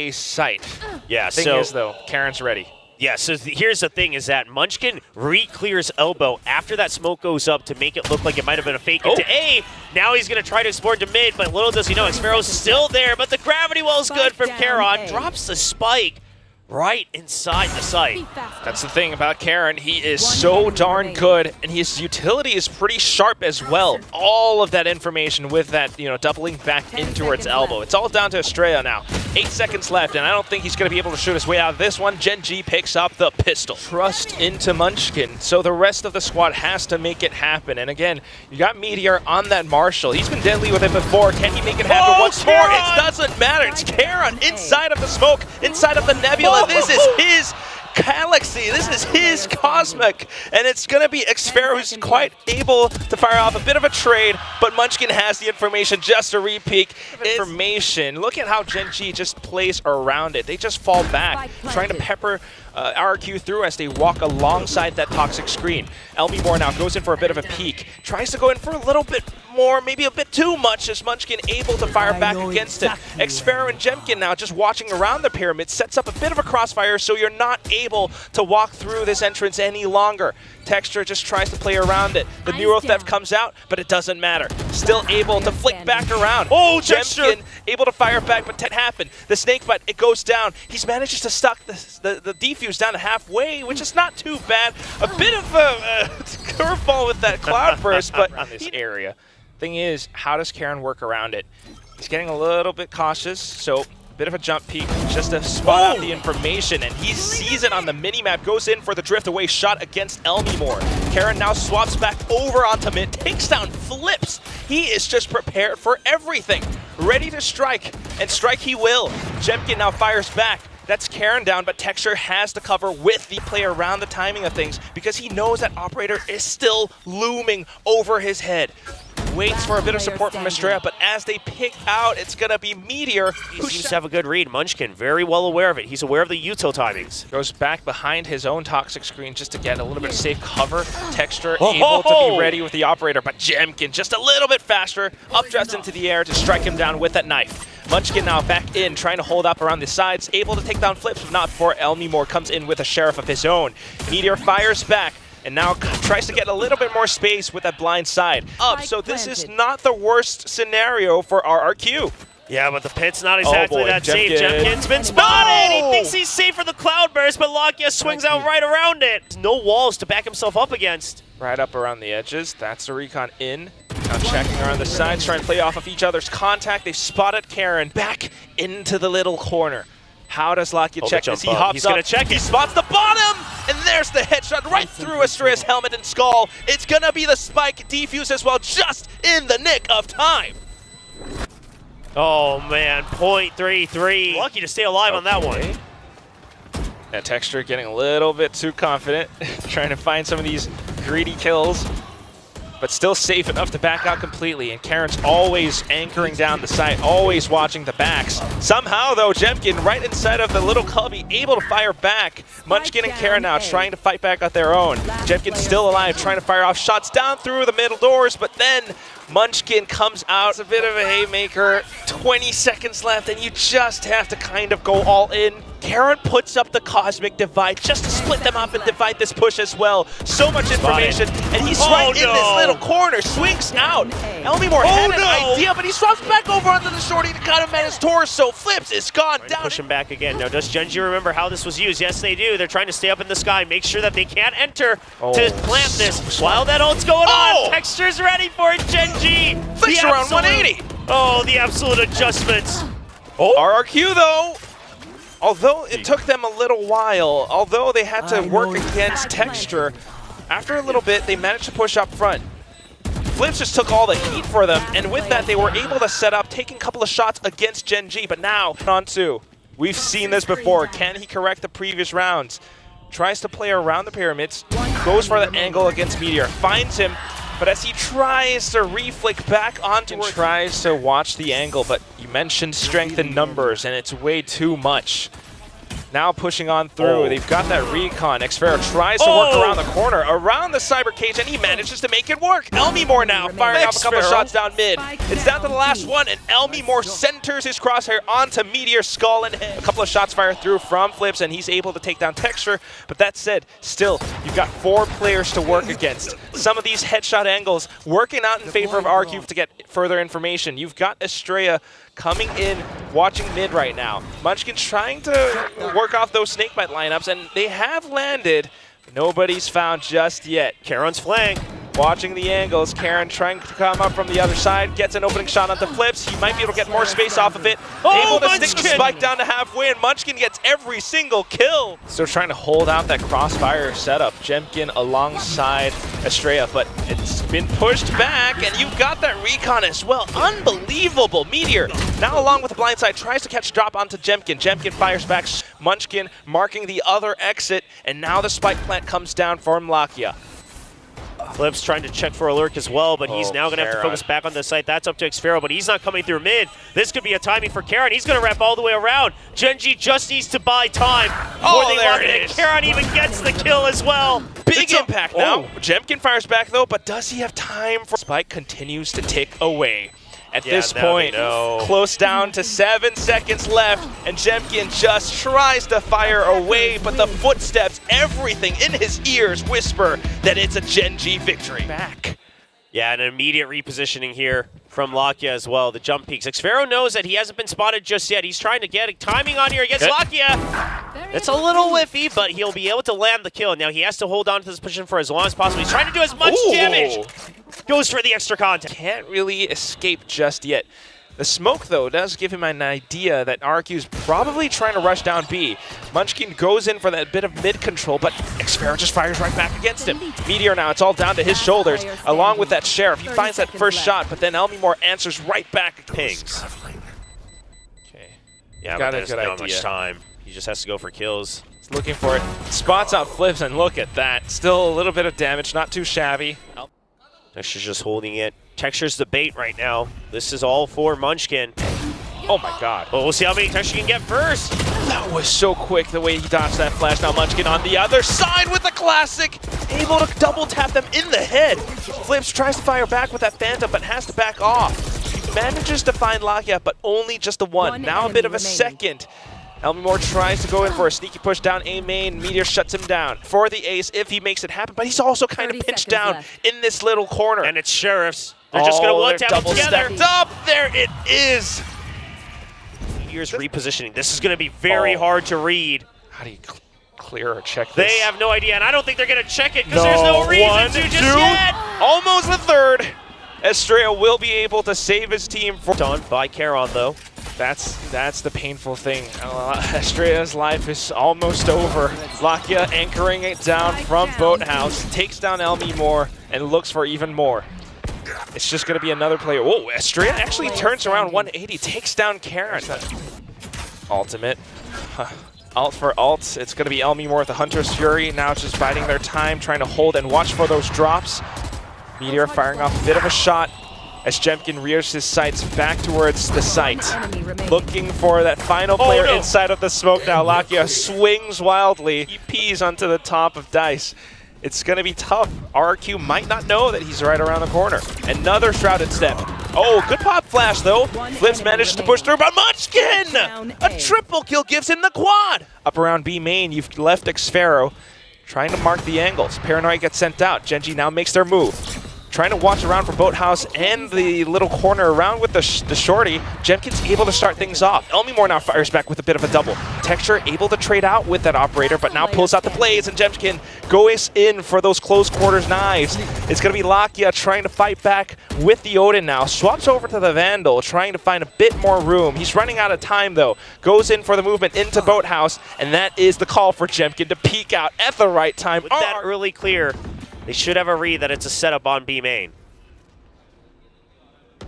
a sight. Yeah, Thing is, though, Karen's ready. Yeah, so here's the thing is that Munchkin re-clears elbow after that smoke goes up to make it look like it might have been a fake into A. Now he's going to try to explore to mid, but little does he know, Xfero's still there, but the gravity well is good from Karon. Drops the spike right inside the site. That's the thing about Karen. He is so darn good, and his utility is pretty sharp as well. All of that information with that, doubling back in towards elbow. It's all down to Estrella now. 8 seconds left, and I don't think he's going to be able to shoot his way out of this one. gen.g picks up the pistol. Trust into Munchkin, so the rest of the squad has to make it happen. And again, you got Meteor on that Marshall. He's been deadly with it before. Can he make it happen once more? It doesn't matter. It's Karen inside of the smoke, inside of the nebula. This is his galaxy. This is his cosmic. And it's going to be Xfero who's quite able to fire off a bit of a trade, but Munchkin has the information just to re-peek. Information. Look at how gen.g just plays around it. They just fall back, trying to pepper RRQ through as they walk alongside that toxic screen. Elmimore now goes in for a bit of a peek. Tries to go in for a little bit more, maybe a bit too much, as Munchkin able to fire back against it. Xfero and Jemkin now just watching around the pyramid, sets up a bit of a crossfire so you're not able to walk through this entrance any longer. Texture just tries to play around it. The Neuro Theft comes out, but it doesn't matter. Still able to flick back around. Oh, Jemkin able to fire back, but that happened. The Snake Bite, it goes down. He's managed to stuck the defuse down to halfway, which is not too bad. A bit of a curveball with that cloud burst, but around this area. Thing is, how does Karen work around it? He's getting a little bit cautious, so a bit of a jump peek just to spot out the information, and he sees it on the minimap, goes in for the drift away shot against Elmimore. Karen now swaps back over onto mid, takes down Flips. He is just prepared for everything, ready to strike, and strike he will. Jemkin now fires back. That's Karen down, but Texture has to cover with the play around the timing of things because he knows that Operator is still looming over his head. Waits for a bit of support from Estrella, but as they pick out, it's going to be Meteor. He seems to have a good read. Munchkin, very well aware of it. He's aware of the util timings. Goes back behind his own toxic screen just to get a little bit of safe cover. Texture able to be ready with the Operator, but Jemkin just a little bit faster, updrafts into the air to strike him down with that knife. Munchkin now back in, trying to hold up around the sides, able to take down Flips, but not before Elmimore comes in with a Sheriff of his own. Meteor fires back, and now tries to get a little bit more space with that blind side up. So this is not the worst scenario for RRQ. Yeah, but the pit's not exactly that safe. Jemkin's been spotted! He thinks he's safe for the cloud burst, but Lakia swings out right around it. No walls to back himself up against. Right up around the edges. That's the recon in. Now checking around the sides, trying to play off of each other's contact. They've spotted Karen back into the little corner. How does Lakia check this? He hops He's gonna check it. He spots the bottom! And there's the headshot right through Estrella's helmet and skull. It's gonna be the spike defuse as well, just in the nick of time. Oh man, .33. Lucky to stay alive on that one. That Texture getting a little bit too confident, trying to find some of these greedy kills, but still safe enough to back out completely. And Karen's always anchoring down the site, always watching the backs. Somehow, though, Jemkin right inside of the little cubby, able to fire back. Munchkin and Karen now trying to fight back on their own. Jemkin's still alive, trying to fire off shots down through the middle doors, but then Munchkin comes out. It's a bit of a haymaker. 20 seconds left, and you just have to kind of go all in. Karen puts up the Cosmic Divide just to split them up and divide this push as well. So much information, and he's right in this little corner, swings out. Elmimore had an idea, but he swaps back over onto the shorty to cut him at his torso. Flips, it's gone down. Push him back again. Now, does gen.g remember how this was used? Yes, they do. They're trying to stay up in the sky, make sure that they can't enter to plant this. While that ult's going on, Texture's ready for it, gen.g. Flicks around 180. Oh, the absolute adjustments. RRQ, though. Although it took them a little while, although they had to work against Texture, after a little bit, they managed to push up front. Flips just took all the heat for them, and with that, they were able to set up, taking a couple of shots against gen.g, but now, on two. We've seen this before. Can he correct the previous rounds? Tries to play around the pyramids, goes for the angle against Meteor, finds him, but as he tries to reflick back onto and tries to watch the angle, but you mentioned strength in numbers, and it's way too much. Now pushing on through. They've got that recon. Xfero tries to work around the corner, around the cyber cage, and he manages to make it work. Elmimore now firing off a couple of shots down mid. It's down to the last one, and Elmimore centers his crosshair onto Meteor's skull and head. A couple of shots fired through from Flips, and he's able to take down Texture. But that said, still, you've got 4 players to work against. Some of these headshot angles working out in favor of RRQ to get further information. You've got Estrella coming in, watching mid right now. Munchkin's trying to work off those snakebite lineups, and they have landed. Nobody's found just yet. Karon's flank. Watching the angles, Karen trying to come up from the other side, gets an opening shot onto Flips. He might be able to get more space off of it. Able to stick the spike down to halfway, and Munchkin gets every single kill. Still trying to hold out that crossfire setup. Jemkin alongside Estrella, but it's been pushed back, and you've got that recon as well. Unbelievable. Meteor now along with the blindside tries to catch drop onto Jemkin. Jemkin fires back. Munchkin marking the other exit, and now the spike plant comes down for Mlakia. Flips trying to check for alert as well, but he's now going to have to focus back on the site. That's up to Xfero, but he's not coming through mid. This could be a timing for Karon. He's going to wrap all the way around. GenG just needs to buy time before they lock it in. Karon even gets the kill as well. Big impact now. Jemkin fires back though, but does he have time for... Spike continues to tick away. At this point, close down to 7 seconds left, and Jemkin just tries to fire away, but the footsteps, everything in his ears whisper that it's a GenG victory. Back. Yeah, and an immediate repositioning here from Lakia as well. The jump peaks. Xfero knows that he hasn't been spotted just yet. He's trying to get timing on here against Lakia. It's a little whiffy, but he'll be able to land the kill. Now he has to hold on to this position for as long as possible. He's trying to do as much damage. Goes for the extra contact. Can't really escape just yet. The smoke, though, does give him an idea that RRQ is probably trying to rush down B. Munchkin goes in for that bit of mid-control, but Xfero just fires right back against him. Meteor now, it's all down to his shoulders, along with that Sheriff. He finds that first shot, but then Elmimore answers right back. Pings. Okay. Yeah, but there's not much time. He just has to go for kills. He's looking for it. Spots out Flips, and look at that. Still a little bit of damage, not too shabby. Texture's just holding it. Texture's the bait right now. This is all for Munchkin. Oh my god. Well, we'll see how many Texture can get first. That was so quick the way he dodged that flash. Now Munchkin on the other side with the classic. Able to double tap them in the head. Flips tries to fire back with that Phantom, but has to back off. He manages to find Lakia, but only just the one. Now a bit of a second. Elmimore tries to go in for a sneaky push down A main. Meteor shuts him down for the ace if he makes it happen, but he's also kind of pinched down in this little corner. And it's Sheriffs. They're just going to one-tap him together. Up there it is. Meteor's repositioning. This is going to be very hard to read. How do you clear or check this? They have no idea, and I don't think they're going to check it because there's no reason to just yet. Almost the third. Estrella will be able to save his team. Done by Karon, though. That's the painful thing. Estrella's life is almost over. Lakia anchoring it down from Boathouse, takes down Elmimore, and looks for even more. It's just going to be another player. Whoa, Estrella actually turns around 180, takes down Karon. Ultimate. Alt for alt. It's going to be Elmimore with the Hunter's Fury. Now just biding their time, trying to hold and watch for those drops. Meteor firing off a bit of a shot as Jemkin rears his sights back towards the site. Looking for that final player inside of the smoke now. Lakia swings wildly. He pees onto the top of Dice. It's going to be tough. RRQ might not know that he's right around the corner. Another Shrouded Step. Oh, good pop flash, though. Flips manages to push through, but Munchkin! A triple kill gives him the quad! Up around B main, you've left Xfero trying to mark the angles. Paranoid gets sent out. GenG now makes their move. Trying to watch around for Boathouse and the little corner around with the shorty. Jemkin's able to start things off. Elmimore now fires back with a bit of a double. Texture able to trade out with that operator, but now pulls out the blades, and Jemkin goes in for those close quarters knives. It's going to be Lakia trying to fight back with the Odin now. Swaps over to the Vandal, trying to find a bit more room. He's running out of time, though. Goes in for the movement into Boathouse, and that is the call for Jemkin to peek out at the right time. With that early clear, they should have a read that it's a setup on B main.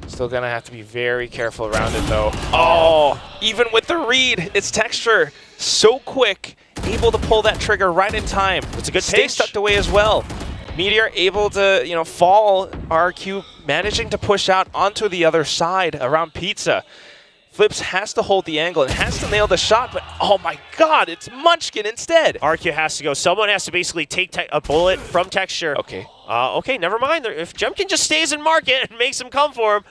Still gonna have to be very careful around it though. Oh, even with the read, it's Texture so quick, able to pull that trigger right in time. It's a good Stay pinch. tucked away as well. Meteor able to, fall. RRQ managing to push out onto the other side around Pizza. Flips has to hold the angle and has to nail the shot, but oh my god, it's Munchkin instead. RRQ has to go. Someone has to basically take a bullet from Texture. Okay. Okay, never mind. If Jemkin just stays in market and makes him come for him,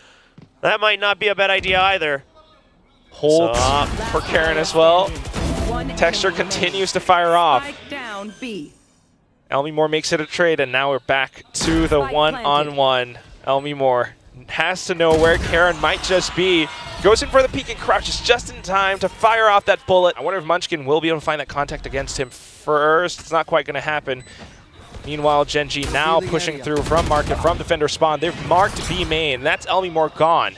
that might not be a bad idea either. Hold for Karen as well. Texture continues to fire off. Elmy Moore makes it a trade, and now we're back to the one-on-one. Elmy Moore has to know where Karen might just be. Goes in for the peek and crouches just in time to fire off that bullet. I wonder if Munchkin will be able to find that contact against him first. It's not quite going to happen. Meanwhile, GenG now pushing through from market, from defender spawn. They've marked B main. That's Elmy Moore gone.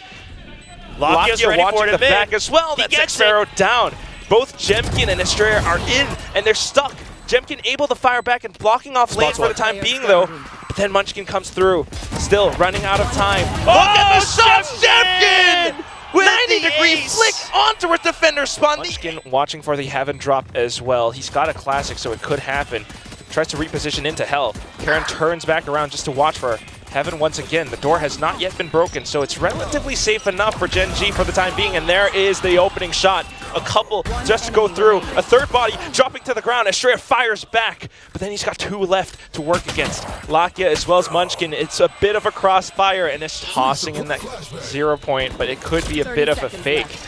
Lakia watching the back as well. That's Xfero down. Both Jemkin and Estrella are in, and they're stuck. Jemkin able to fire back and blocking off lane for the time being, though. But then Munchkin comes through, still running out of time. Look at the shot, Jemkin! 90-degree flick onto a defender spawn. Munchkin watching for the Heaven drop as well. He's got a classic, so it could happen. Tries to reposition into Hell. Karen turns back around just to watch for Heaven once again. The door has not yet been broken, so it's relatively safe enough for GenG for the time being, and there is the opening shot. A couple just to go through. A third body dropping to the ground. Estrella fires back, but then he's got two left to work against. Lakia as well as Munchkin. It's a bit of a crossfire, and it's tossing in that 0 point, but it could be a bit of a fake.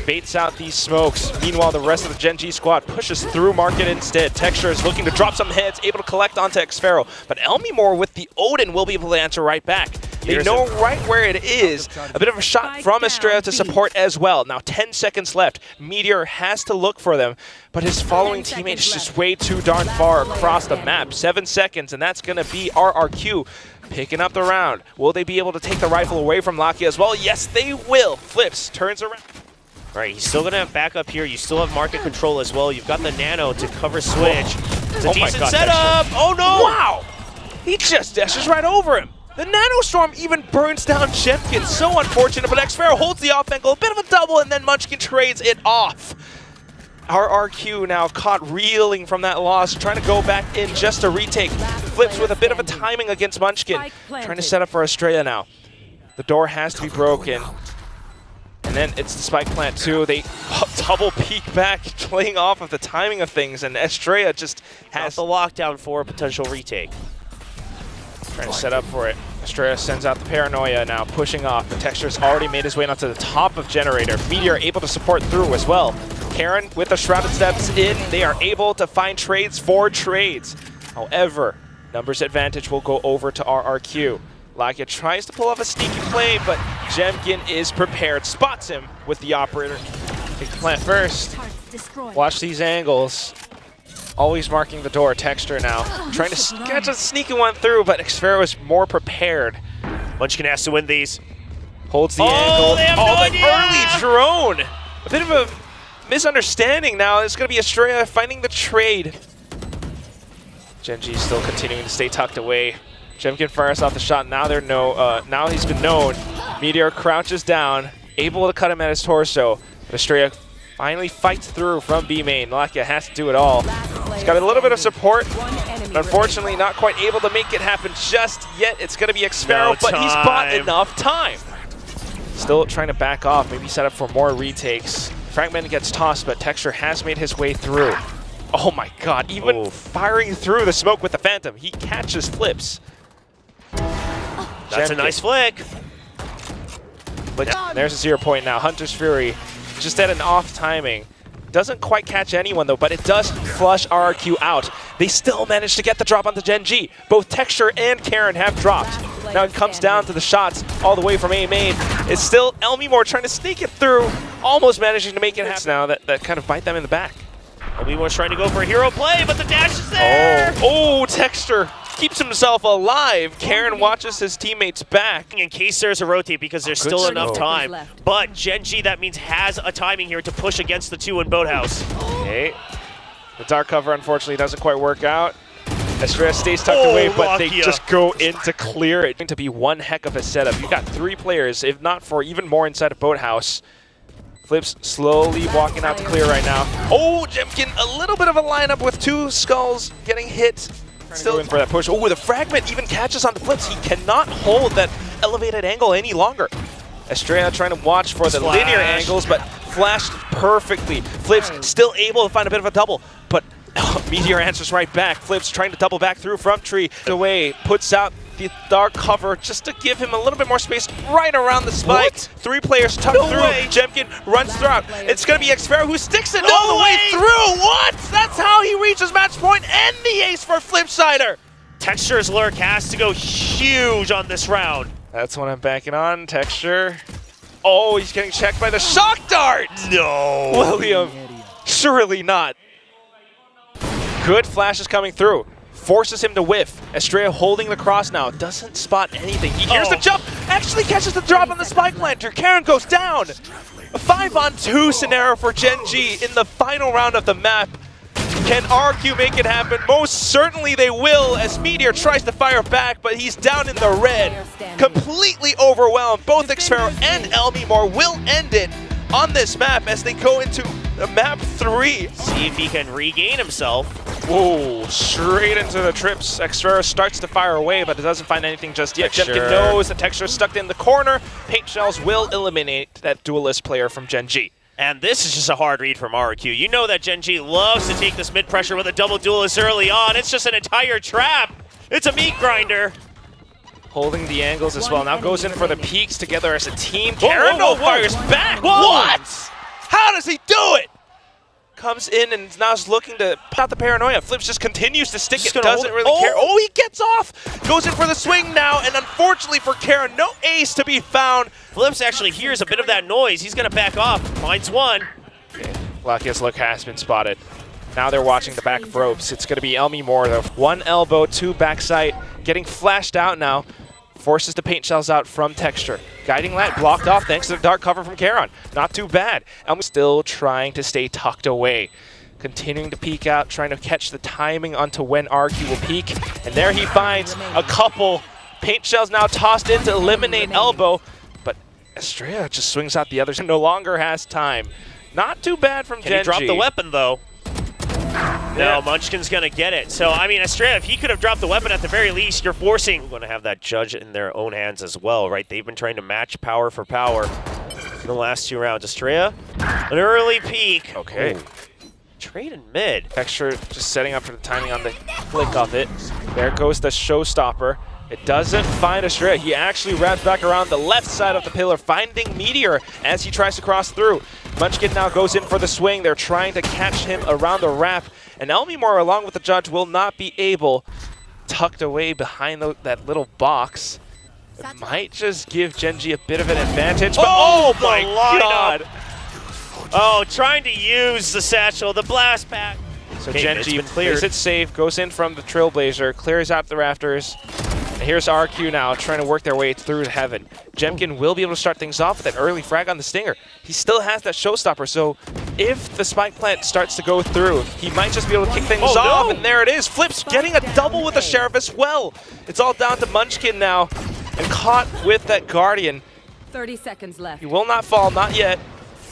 Baits out these smokes. Meanwhile, the rest of the GenG squad pushes through market instead. Texture is looking to drop some heads, able to collect onto Xfero. But Elmy Moore with the Odin will be able to answer right back. They know right where it is. A bit of a shot from Estrella to support as well. Now 10 seconds left. Meteor has to look for them, but his following teammate is just way too darn far across the map. 7 seconds, and that's going to be RRQ picking up the round. Will they be able to take the rifle away from Lakia as well? Yes, they will. Flips, turns around. All right, he's still going to have backup here. You still have market control as well. You've got the Nano to cover switch. It's a decent setup. Oh, no. Wow. He just dashes right over him. The Nanostorm even burns down Jemkin. So unfortunate, but Xfero holds the off angle. A bit of a double, and then Munchkin trades it off. RRQ now caught reeling from that loss, trying to go back in just to retake. Flips with a bit of a timing against Munchkin. Trying to set up for Estrella now. The door has to be broken. And then it's the spike plant too. They double peek back, playing off of the timing of things, and Estrella just has the lockdown for a potential retake. Trying to set up for it. Estrella sends out the paranoia now, pushing off. The Texture's already made his way onto the top of Generator. Meteor able to support through as well. Karen with the Shrouded Steps in. They are able to find trades for trades. However, numbers advantage will go over to RRQ. Lakia tries to pull off a sneaky play, but Jemkin is prepared. Spots him with the operator. Take the plant first. Watch these angles. Always marking the door. Texture now. Trying to catch a sneaky one through, but Xfero is more prepared. Munchkin has to win these. Holds the angle. They have no idea. Early drone. A bit of a misunderstanding now. It's going to be Estrella finding the trade. GenG still continuing to stay tucked away. Jemkin fires off the shot. Now now he's been known. Meteor crouches down, able to cut him at his torso. But Estrella finally fights through from B main. Lakia has to do it all. He's got a little bit of support, but unfortunately not quite able to make it happen just yet. It's going to be Xfero, but he's bought enough time. Still trying to back off, maybe set up for more retakes. Fragment gets tossed, but Texture has made his way through. Oh my god, even firing through the smoke with the Phantom. He catches Flips. That's a nice flick. But there's a 0 point now. Hunter's Fury just at an off timing. Doesn't quite catch anyone though, but it does flush RRQ out. They still manage to get the drop onto GenG. Both Texture and Karen have dropped. Now it comes down to the shots all the way from A main. It's still Elmy Moore trying to sneak it through, almost managing to make it happen now that kind of bite them in the back. Elmy Moore's trying to go for a hero play, but the dash is there! Oh, Texture keeps himself alive. Karen watches his teammates back. In case there's a rotate, because there's still enough time. But GenG, that means, has a timing here to push against the 2 in Boathouse. Okay. The dark cover, unfortunately, doesn't quite work out. Estrella stays tucked away, but they just go in to clear it. It's going to be one heck of a setup. You've got 3 players, if not 4, even more inside of Boathouse. Flips slowly walking out to clear right now. Oh, Jemkin, a little bit of a lineup with 2 skulls getting hit. Still in for that push. Oh, the fragment even catches on the Flips. He cannot hold that elevated angle any longer. Estrella trying to watch for the Flash. linear angles, but flashed perfectly. Flips still able to find a bit of a double, but Meteor answers right back. Flips trying to double back through from tree. Away, puts out the dark cover just to give him a little bit more space right around the spike. What? 3 players tucked through. Way. Jemkin runs throughout. It's going to be Xfero who sticks it all the way through. What? That's how he reaches match point and the ace for Flipsider. Texture's lurk has to go huge on this round. That's what I'm banking on. Texture. Oh, he's getting checked by the shock dart. No. William, surely not. Good flashes coming through. Forces him to whiff. Estrella holding the cross now. Doesn't spot anything. He hears the jump. Actually catches the drop on the spike planter. Karen goes down. A 5-on-2 scenario for GenG in the final round of the map. Can RRQ make it happen? Most certainly they will, as Meteor tries to fire back, but he's down in the red. Completely overwhelmed. Both Xfero and Elmimore will end it on this map as they go into map 3. See if he can regain himself. Whoa, straight into the trips. Xfero starts to fire away, but it doesn't find anything just yet. Jemkin knows the Texture is stuck in the corner. Paint shells will eliminate that duelist player from GenG. And this is just a hard read from RRQ. You know that GenG loves to take this mid pressure with a double duelist early on. It's just an entire trap. It's a meat grinder. Holding the angles as well. Now goes in for the peaks together as a team. Whoa, Karen whoa, whoa, fires back. What? How does he do it? Comes in and now is looking to pop the paranoia. Flips just continues to stick it, doesn't really care. Oh, he gets off. Goes in for the swing now, and unfortunately for Karen, no ace to be found. Flips actually hears a bit of that noise. He's going to back off. Finds one. Okay. Luckiest look has been spotted. Now they're watching the back ropes. It's going to be Elmimore though. 1 elbow, 2 backside. Getting flashed out now. Forces the paint shells out from Texture. Guiding light blocked off thanks to the dark cover from Karen. Not too bad. Elmi still trying to stay tucked away. Continuing to peek out, trying to catch the timing onto when RRQ will peek. And there he finds a couple. Paint shells now tossed in to eliminate elbow. But Estrella just swings out the others and no longer has time. Not too bad from GenG. Can he drop the weapon though? No, Munchkin's going to get it. So, I mean, Estrella, if he could have dropped the weapon at the very least, you're forcing... We're going to have that judge in their own hands as well, right? They've been trying to match power for power in the last 2 rounds. Estrella, an early peek. Okay. Ooh. Trade in mid. Texture just setting up for the timing on the flick of it. There goes the showstopper. It doesn't find Estrella. He actually wraps back around the left side of the pillar, finding Meteor as he tries to cross through. Munchkin now goes in for the swing. They're trying to catch him around the wrap. And Elmimore, along with the judge, will not be able, tucked away behind that little box. It might just give GenG a bit of an advantage. But oh my god! Oh, trying to use the satchel, the blast pack. So GenG plays it safe, goes in from the Trailblazer, clears out the rafters. And here's RRQ now trying to work their way through to heaven. Jemkin will be able to start things off with that early frag on the Stinger. He still has that showstopper, so if the spike plant starts to go through, he might just be able to kick things off, and there it is. Flips getting a double with the Sheriff as well. It's all down to Munchkin now, and caught with that Guardian. 30 seconds left. He will not fall, not yet,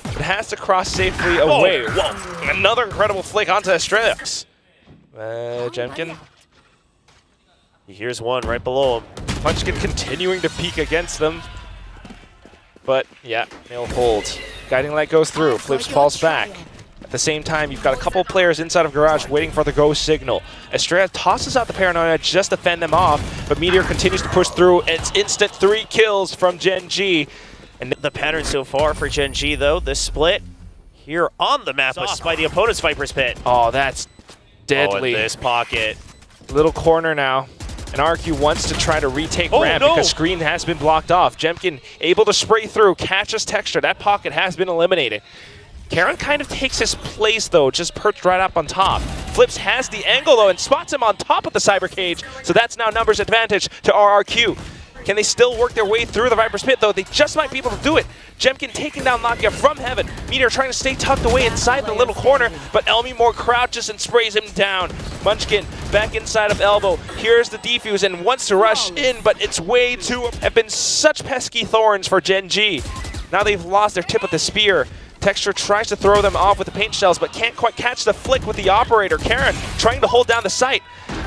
but has to cross safely away. Whoa. Another incredible flick onto Estrella. Jemkin. He hears one right below him. Munchkin continuing to peek against them. But, yeah, they'll hold. Guiding light goes through. Flips falls back. At the same time, you've got a couple players inside of Garage waiting for the go signal. Estrella tosses out the Paranoia just to fend them off, but Meteor continues to push through. It's instant 3 kills from GenG. And the pattern so far for GenG, though, this split here on the map was by the opponent's Viper's Pit. Oh, that's deadly. Oh, in this pocket. Little corner now. And RRQ wants to try to retake ramp because screen has been blocked off. Jemkin able to spray through, catches Texture. That pocket has been eliminated. Karen kind of takes his place, though, just perched right up on top. Flips has the angle, though, and spots him on top of the Cyber Cage. So that's now numbers advantage to RRQ. Can they still work their way through the Viper's Pit, though? They just might be able to do it. Jemkin taking down Lakia from heaven. Meteor trying to stay tucked away inside the little corner, but Elmimore crouches and sprays him down. Munchkin back inside of Elbow. Here's the defuse and wants to rush in, but it's way too... Have been such pesky thorns for GenG. Now they've lost their tip of the spear. Texture tries to throw them off with the paint shells, but can't quite catch the flick with the operator. Karen trying to hold down the site.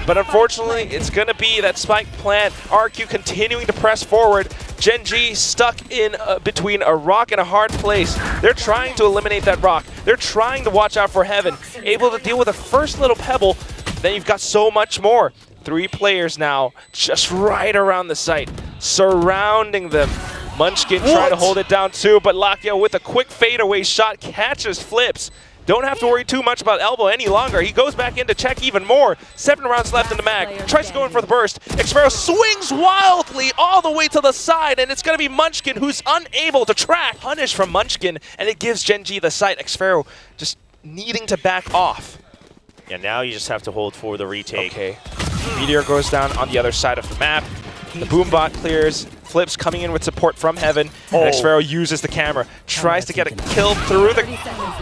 But unfortunately, it's going to be that spike plant. RRQ continuing to press forward. GenG stuck in between a rock and a hard place. They're trying to eliminate that rock. They're trying to watch out for Heaven. Able to deal with the first little pebble. Then you've got so much more. 3 players now just right around the site, surrounding them. Munchkin trying to hold it down too, but Lakia with a quick fadeaway shot catches Flips. Don't have to worry too much about Elbow any longer. He goes back in to check even more. 7 rounds left in the mag. Tries to go in for the burst. xFaroe swings wildly all the way to the side, and it's going to be Munchkin who's unable to track. Punish from Munchkin, and it gives GenG the site. xFaroe just needing to back off. Yeah, now you just have to hold for the retake. Okay. Meteor goes down on the other side of the map. The Boombot clears. Flips coming in with support from Heaven. And xFaroe uses the camera. Tries to get a kill through the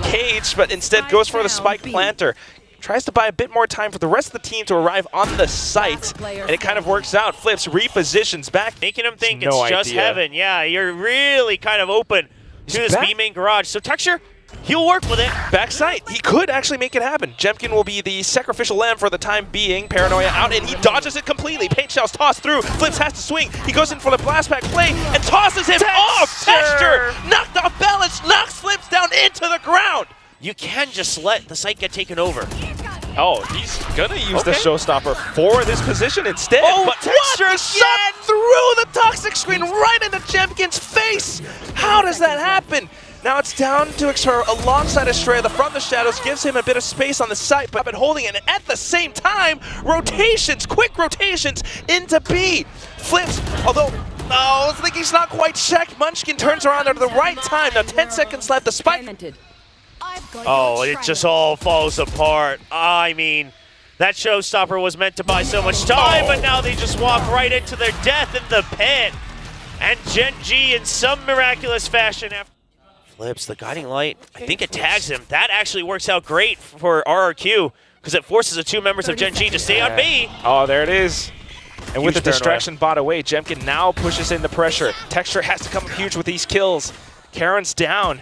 cage, but instead goes for the spike planter. Tries to buy a bit more time for the rest of the team to arrive on the site. And it kind of works out. Flips repositions back. Making him think it's just Heaven. Yeah, you're really kind of open to this B main garage. So Texture, he'll work with it. Backside, he could actually make it happen. Jemkin will be the sacrificial lamb for the time being. Paranoia out, and he dodges it completely. Paint shells tossed through. Flips has to swing. He goes in for the blast pack play and tosses him off. Texture knocked off balance, knocks Flips down into the ground. You can just let the site get taken over. Oh, he's gonna use the showstopper for this position instead. Oh, but Texture shot through the toxic screen right into Jemkin's face. How does that happen? Now it's down to xFaroe alongside Estrella from the shadows, gives him a bit of space on the site, but holding it. And at the same time, rotations, quick rotations into B. Flips, although, I think he's not quite checked. Munchkin turns around at the right time. Now 10 seconds left, the spike. Oh, it just all falls apart. I mean, that showstopper was meant to buy so much time, but now they just walk right into their death in the pit. And GenG in some miraculous fashion after Flips, the guiding light, I think it tags him. That actually works out great for RRQ because it forces the 2 members of GenG to stay on B. Oh, there it is. And with the distraction bot away, Jemkin now pushes in the pressure. Texture has to come up huge with these kills. Karen's down.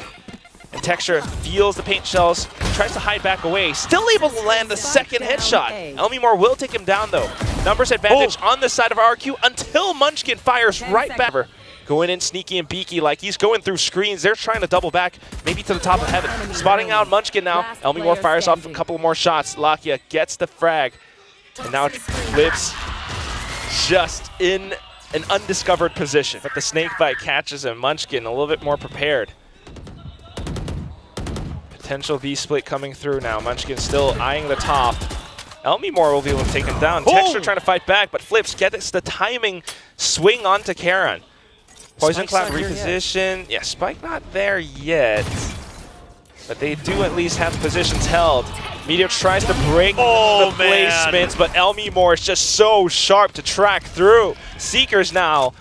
And Texture feels the paint shells, tries to hide back away. Still able to land the second headshot. Elmimore will take him down though. Numbers advantage on the side of RRQ until Munchkin fires right back. Going in sneaky and beaky like he's going through screens. They're trying to double back, maybe to the top of Heaven. Spotting out Munchkin now. Elmimore fires off a couple more shots. Lakia gets the frag. And now Flips just in an undiscovered position. But the snakebite catches him. Munchkin a little bit more prepared. Potential V-split coming through now. Munchkin still eyeing the top. Elmimore will be able to take him down. Texture trying to fight back, but Flips gets the timing swing onto Karen. Poison Cloud reposition. Yeah, Spike not there yet. But they do at least have positions held. Meteor tries to break the placements, but Elmimore is just so sharp to track through. Seekers now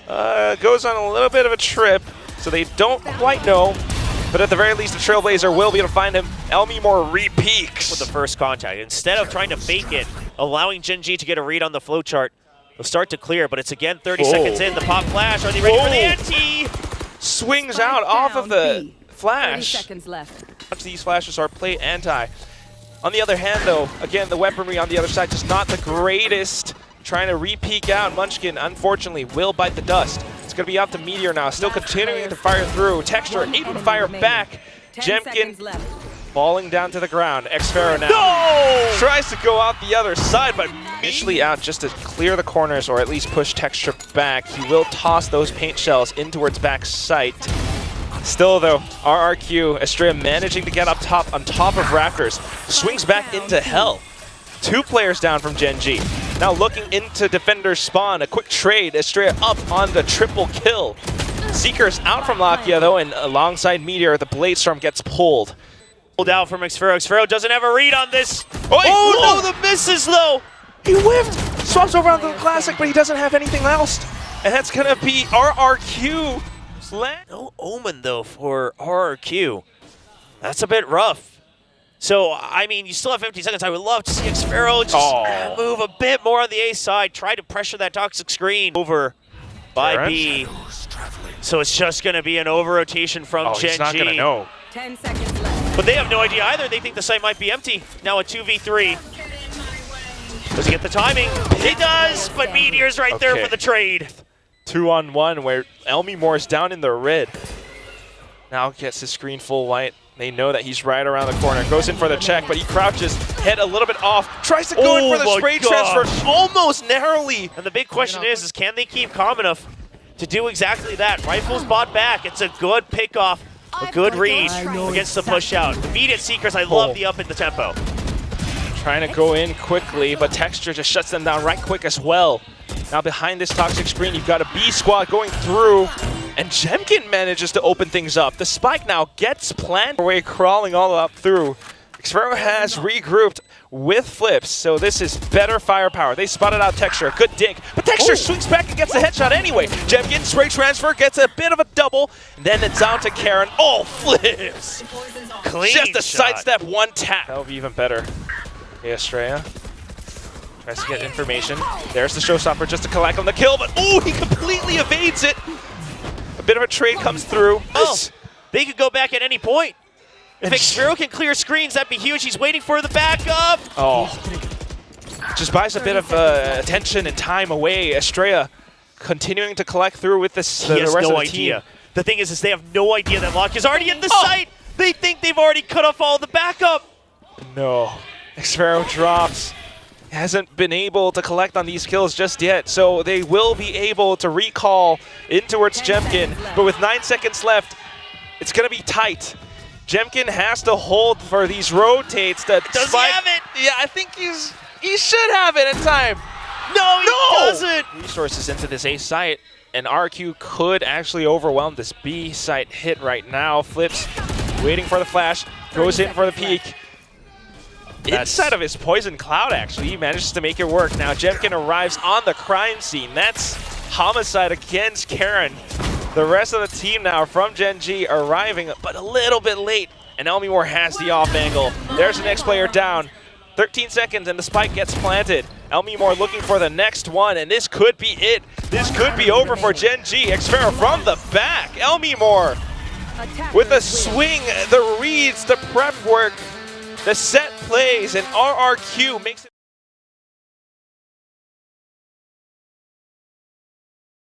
goes on a little bit of a trip, so they don't quite know. But at the very least, the Trailblazer will be able to find him. Elmimore re-peaks with the first contact. Instead of trying to fake it, allowing GenG to get a read on the flowchart, they'll start to clear, but it's again 30 seconds in. The pop flash. Are they ready for the anti? Swings out off of the flash. 30 seconds left. These flashes are play anti. On the other hand, though, again, the weaponry on the other side just not the greatest. Trying to re-peek out. Munchkin, unfortunately, will bite the dust. It's going to be out to Meteor now. Still continuing to fire through. Texture able to fire back. Jemkin falling down to the ground. xFaroe now tries to go out the other side, but initially out just to clear the corners or at least push Texture back. He will toss those paint shells in towards back sight. Still though, RRQ, Estrella managing to get up top on top of Raptors. Swings back into hell. 2 players down from GenG. Now looking into defender's spawn. A quick trade. Estrella up on the triple kill. Seekers out from Lakia though, and alongside Meteor, the Blade Storm gets pulled. Pulled out from xFaroe. xFaroe doesn't have a read on this. Oh no, the misses though. He whiffed. Swaps over onto the Classic, but he doesn't have anything else. And that's going to be RRQ. No omen though for RRQ. That's a bit rough. So, I mean, you still have 50 seconds. I would love to see xFaroe just move a bit more on the A side, try to pressure that toxic screen over by B. So it's just going to be an over-rotation from GenG. He's not going to know. 10 seconds left. But they have no idea either. They think the site might be empty. Now a 2v3. Does he get the timing? He does, but Meteor's right there for the trade. 2-on-1 where Elmie is down in the red. Now gets his screen full white. They know that he's right around the corner. Goes in for the check, but he crouches, head a little bit off. Tries to go in for the spray transfer, almost narrowly. And the big question is can they keep calm enough to do exactly that? Rifles bought back. It's a good pickoff, a good read against the push out. Immediate Seekers, I love the up in the tempo. Trying to go in quickly, but Texture just shuts them down right quick as well. Now behind this toxic screen, you've got a B squad going through, and GenG manages to open things up. The spike now gets planted away, crawling all up through. xffero has regrouped with flips, so this is better firepower. They spotted out Texture, good dig, but Texture swings back and gets a headshot anyway. GenG spray transfer, gets a bit of a double, and then it's down to Karen. Oh, flips! Clean Just a shot. sidestep, one tap. That would be even better. Yeah, Estrella tries to get information. There's the showstopper just to collect on the kill, but ooh, he completely evades it. A bit of a trade comes through. Oh, they could go back at any point. If xffero can clear screens, that'd be huge. He's waiting for the backup. Oh, just buys a bit of attention and time away. Estrella continuing to collect through with this, the rest of the team. The thing is they have no idea that Lock is already in the site. They think they've already cut off all the backup. No, xffero drops. Hasn't been able to collect on these kills just yet, so they will be able to recall in towards GenG, but with 9 seconds left, it's going to be tight. GenG has to hold for these rotates. That Does he have it? Yeah, I think he should have it in time. No, he doesn't. Resources into this A site, and RRQ could actually overwhelm this B site hit right now. Flips, waiting for the flash, goes in for the peek. Inside of his poison cloud, actually, he manages to make it work. Now GenG arrives on the crime scene. That's homicide against Karen. The rest of the team now from GenG arriving, but a little bit late. And Elmie has the off angle. There's the next player down. 13 seconds and the spike gets planted. Elmie looking for the next one, and this could be it. This could be over for GenG. xffero from the back. Elmie with a swing, the reads, the prep work. The set plays, and RRQ makes it.